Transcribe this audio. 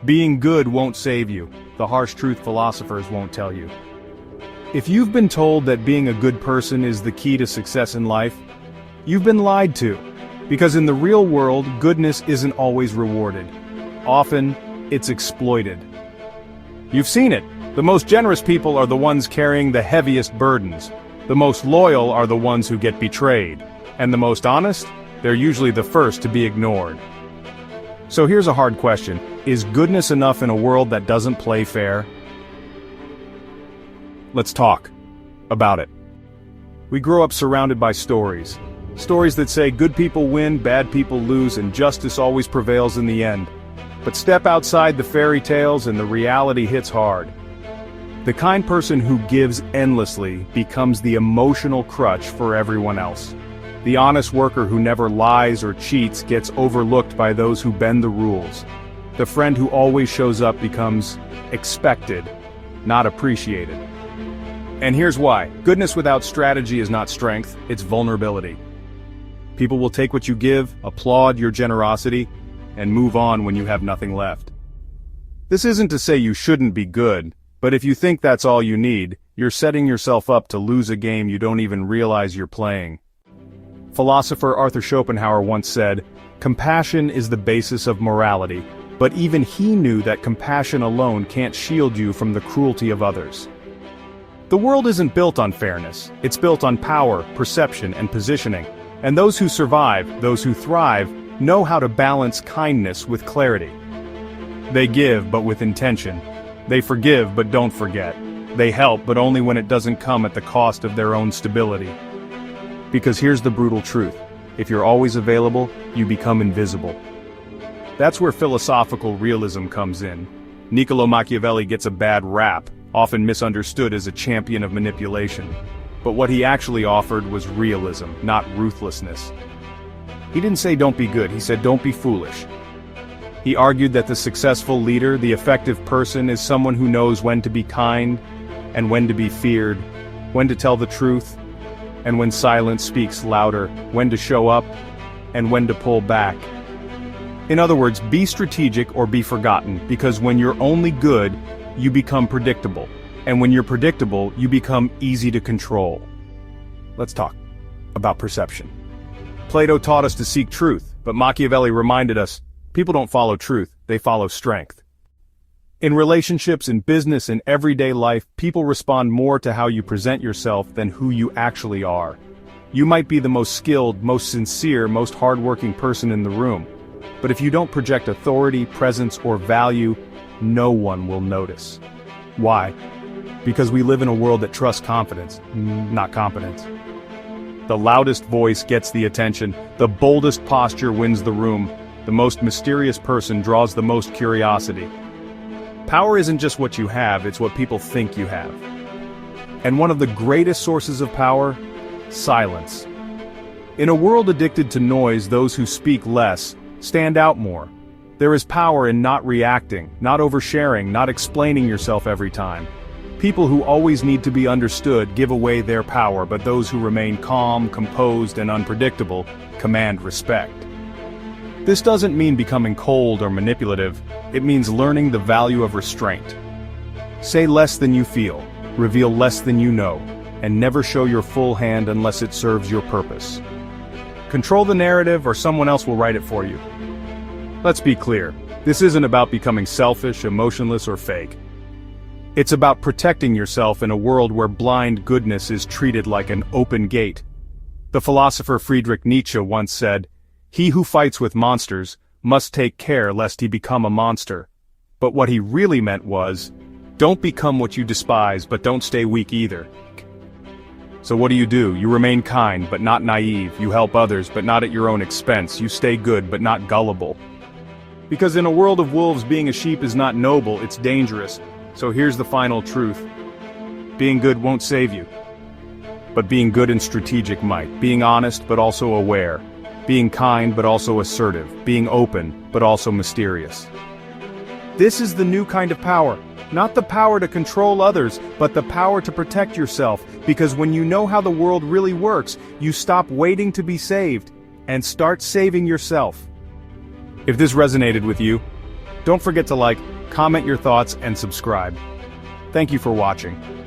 Being good won't save you. The harsh truth philosophers won't tell you. If you've been told that being a good person is the key to success in life, you've been lied to. Because in the real world, goodness isn't always rewarded. Often, it's exploited. You've seen it. The most generous people are the ones carrying the heaviest burdens. The most loyal are the ones who get betrayed. And the most honest? They're usually the first to be ignored. So here's a hard question. Is goodness enough in a world that doesn't play fair? Let's talk about it. We grow up surrounded by stories. Stories that say good people win, bad people lose, and justice always prevails in the end. But step outside the fairy tales and the reality hits hard. The kind person who gives endlessly becomes the emotional crutch for everyone else. The honest worker who never lies or cheats gets overlooked by those who bend the rules. The friend who always shows up becomes expected, not appreciated. And here's why. Goodness without strategy is not strength, it's vulnerability. People will take what you give, applaud your generosity, and move on when you have nothing left. This isn't to say you shouldn't be good, but if you think that's all you need, you're setting yourself up to lose a game you don't even realize you're playing. Philosopher Arthur Schopenhauer once said, "Compassion is the basis of morality, but even he knew that compassion alone can't shield you from the cruelty of others." The world isn't built on fairness, it's built on power, perception, and positioning. And those who survive, those who thrive, know how to balance kindness with clarity. They give, but with intention. They forgive, but don't forget. They help, but only when it doesn't come at the cost of their own stability. Because here's the brutal truth. If you're always available, you become invisible. That's where philosophical realism comes in. Niccolo Machiavelli gets a bad rap, often misunderstood as a champion of manipulation. But what he actually offered was realism, not ruthlessness. He didn't say don't be good, he said don't be foolish. He argued that the successful leader, the effective person, is someone who knows when to be kind and when to be feared, when to tell the truth, and when silence speaks louder, when to show up, and when to pull back. In other words, be strategic or be forgotten, because when you're only good, you become predictable. And when you're predictable, you become easy to control. Let's talk about perception. Plato taught us to seek truth, but Machiavelli reminded us, people don't follow truth, they follow strength. In relationships, in business, in everyday life, people respond more to how you present yourself than who you actually are. You might be the most skilled, most sincere, most hardworking person in the room, but if you don't project authority, presence, or value, no one will notice. Why? Because we live in a world that trusts confidence, not competence. The loudest voice gets the attention, the boldest posture wins the room, the most mysterious person draws the most curiosity. Power isn't just what you have, it's what people think you have. And one of the greatest sources of power? Silence. In a world addicted to noise, those who speak less stand out more. There is power in not reacting, not oversharing, not explaining yourself every time. People who always need to be understood give away their power, but those who remain calm, composed, and unpredictable command respect. This doesn't mean becoming cold or manipulative, it means learning the value of restraint. Say less than you feel, reveal less than you know, and never show your full hand unless it serves your purpose. Control the narrative or someone else will write it for you. Let's be clear, this isn't about becoming selfish, emotionless, or fake. It's about protecting yourself in a world where blind goodness is treated like an open gate. The philosopher Friedrich Nietzsche once said, "He who fights with monsters must take care lest he become a monster." But what he really meant was, don't become what you despise, but don't stay weak either. So what do? You remain kind, but not naive. You help others, but not at your own expense. You stay good, but not gullible. Because in a world of wolves, being a sheep is not noble, it's dangerous. So here's the final truth. Being good won't save you. But being good and strategic might. Being honest, but also aware. Being kind, but also assertive. Being open, but also mysterious. This is the new kind of power. Not the power to control others, but the power to protect yourself. Because when you know how the world really works, you stop waiting to be saved, and start saving yourself. If this resonated with you, Don't forget to like, comment your thoughts, and subscribe. Thank you for watching.